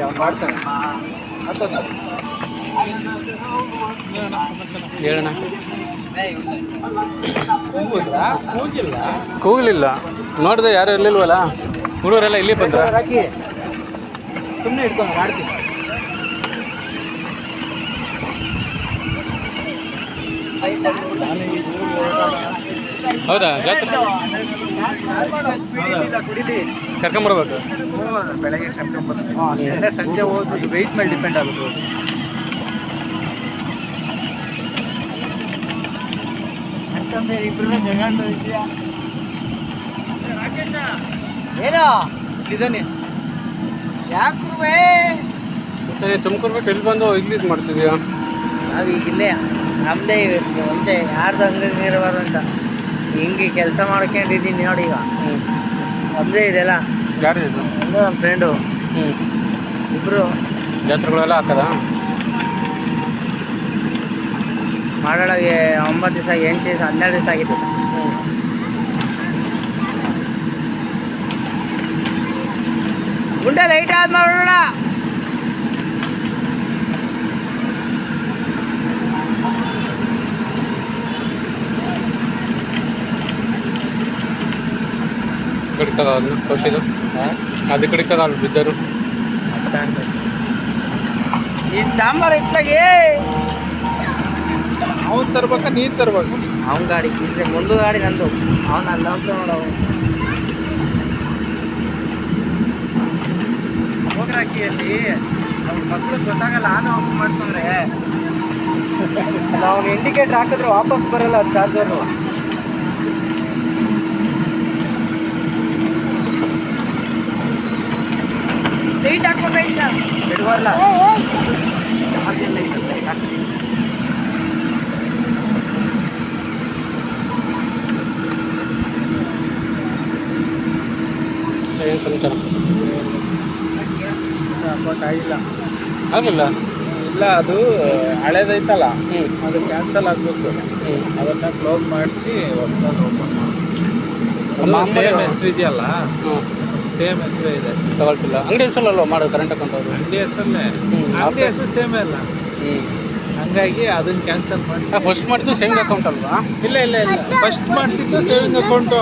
ಅವ್ನು ಮಾಡ್ತಾನೆ. ಹೇಳಣ್ಣ. ಕೂಗಿಲ್ಲ ಕೂಗಲಿಲ್ಲ, ನೋಡಿದೆ ಯಾರು ಇರಲಿಲ್ವಲ್ಲ, ಹುಡುಗರೆಲ್ಲ ಇಲ್ಲಿ ಬಂದ್ರ. ಹಾಕಿ ಸುಮ್ಮನೆ ಇಟ್ಕೊಂಡು ಮಾಡ್ತೀನಿ. ಹೌದಾ? ಜಾತ್ರೆ ಕರ್ಕೊಂಬರ್ಬೇಕು. ಬೆಳಗ್ಗೆ ಕರ್ಕೊಂಬರ್ತೀನಿ. ಅಷ್ಟೇ, ಸಂಜೆ ಹೋಗೋದು ವೆಯ್ಟ್ ಮೇಲೆ ಡಿಪೆಂಡ್ ಆಗುತ್ತೆ. ಏನೋ ಇದ್ದಾನೆ ಯಾಕೆ ಮತ್ತೆ ತುಮಕೂರು ಬಿಟ್ಟು ಇಲ್ಲಿ ಬಂದು ಇಂಗ್ಲೀಷ್ ಮಾಡ್ತಿದ್ಯಾ? ನಾವು ಈಗ ಇಲ್ಲೇ ನಮ್ಮದೇ ಒಂದೇ ಯಾರ್ದು ಹಂಗಂಗೆ ಇರಬಾರ್ದು ಅಂತ ಹಿಂಗೆ ಕೆಲಸ ಮಾಡ್ಕೊಂಡಿದ್ದೀನಿ ನೋಡಿ. ಈಗ ನಮ್ಮದೇ ಇದೆಲ್ಲ. ಯಾರು ಇದು? ನಮ್ಮ ಫ್ರೆಂಡು ಇಬ್ಬರು. ಜಾತ್ರೆಗಳೆಲ್ಲ ಹಾಕದ? ಮಾಡಾಳಗೆ 9 ದಿವಸ, 8 ದಿವಸ, 12 ದಿವಸ ಆಗಿತ್ತು. ಗುಂಡೆ ಲೈಟ್ ಆದ್ ಮಾಡೋಣ. ಕಡಿತದ ಅದನ್ನ ತೋರಿಸಿದ್ದು ಅದು ಕಡಿತದ ಅಲ್ಲಿ ಬಿದ್ದರು. ಈ ಸಾಂಬಾರು ಇಟ್ಲಾಗೆ ಅವ್ನು ತರ್ಬೇಕಾ ನೀನು ತರ್ಬೇಕು? ಅವನ ಗಾಡಿ ಇದ್ರೆ ಮುಂದೆ ಗಾಡಿ ನಂದು. ಅವ್ನು ಅಲ್ಲಿ ಹೋಗ್ತಾ ನೋಡವು ಹೋಗ್ರಾಕಿಯಲ್ಲಿ ಅವ್ನ ಮಕ್ಳು ಗೊತ್ತಾಗಲ್ಲ. ಆನ್ ಆಫ್ ಮಾಡ್ಕೊಂಡ್ರೆ ಅವ್ನು ಇಂಡಿಕೇಟರ್ ಹಾಕಿದ್ರೆ ವಾಪಸ್ ಬರಲ್ಲ ಚಾರ್ಜರು. ಲೈಟ್ ಹಾಕೊಂಡ್ರೆ ಬಿಡುವಲ್ಲ. ಏನು ಸಮಾಚಾರ? ಅಕೌಂಟ್ ಆಗಿಲ್ಲ. ಆಗಲಿಲ್ಲ? ಇಲ್ಲ, ಅದು ಹಳೇದೈತಲ್ಲ, ಅದು ಕ್ಯಾನ್ಸಲ್ ಆಗಬೇಕು. ಅದನ್ನು ಕ್ಲೋಸ್ ಮಾಡಿಸಿ ಹೊಸದಾಗಿ ಓಪನ್ ಮಾಡಿ. ಸೇಮ್ ಹೆಸರು ಇದೆಯಲ್ಲ, ಸೇಮ್ ಹೆಸರು ಇದೆ. ತಗೊಳ್ತಿಲ್ಲ. ಅಂಗಡಿ ಹೆಸರಲ್ಲ ಮಾಡೋದು ಕರೆಂಟ್ ಅಕೌಂಟ್ ಅವರು? ಅಂಗಡಿ ಹೆಸರಲ್ಲೇ, ಅಂಗಡಿ ಹೆಸರು ಸೇಮೇ ಅಲ್ಲ. ಹಂಗಾಗಿ ಅದನ್ನ ಕ್ಯಾನ್ಸಲ್ ಮಾಡಿ. ಫಸ್ಟ್ ಮಾಡಿದ್ದು ಸೇವಿಂಗ್ ಅಕೌಂಟ್ ಅಲ್ವಾ? ಇಲ್ಲ ಇಲ್ಲ ಇಲ್ಲ, ಫಸ್ಟ್ ಮಾಡಿಸಿದ್ದು ಸೇವಿಂಗ್ ಅಕೌಂಟು.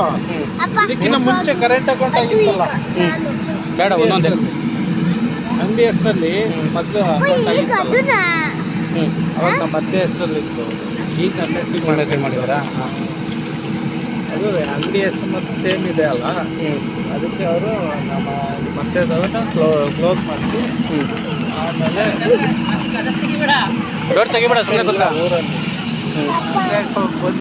ಇದಕ್ಕಿಂತ ಮುಂಚೆ ಕರೆಂಟ್ ಅಕೌಂಟ್ ಆಗಿತ್ತಲ್ಲ. ಬೇಡ, ಒಂದೊಂದೇ ಅಂಗಡಿ ಹೆಸರಲ್ಲಿ ಮೊದಲು ಅಕೌಂಟ್ ಆಗಿತ್ತಲ್ಲ, ಅವಾಗ ನಮ್ಮ ಅತ್ತೆ ಹೆಸರಲ್ಲಿತ್ತು. ಈಗ ನನ್ನ ಹೆಸರು ಸೇವ್ ಮಾಡಿದಾರಾ? ಅದು ಅಂಗಡಿ ಹೆಸರು ಮತ್ತು ಸೇಮ್ ಇದೆ ಅಲ್ಲ, ಅದಕ್ಕೆ ಅವರು ನಮ್ಮ ಮತ್ತೆ ಅದನ್ನು ಕ್ಲೋಸ್ ಮಾಡಿಸಿ ಆಮೇಲೆ ಡೋರ್ ತೆಗಿಬೇಡ, ಸುಮ್ಮನೆ ಗೊತ್ತಾ ಊರಲ್ಲಿ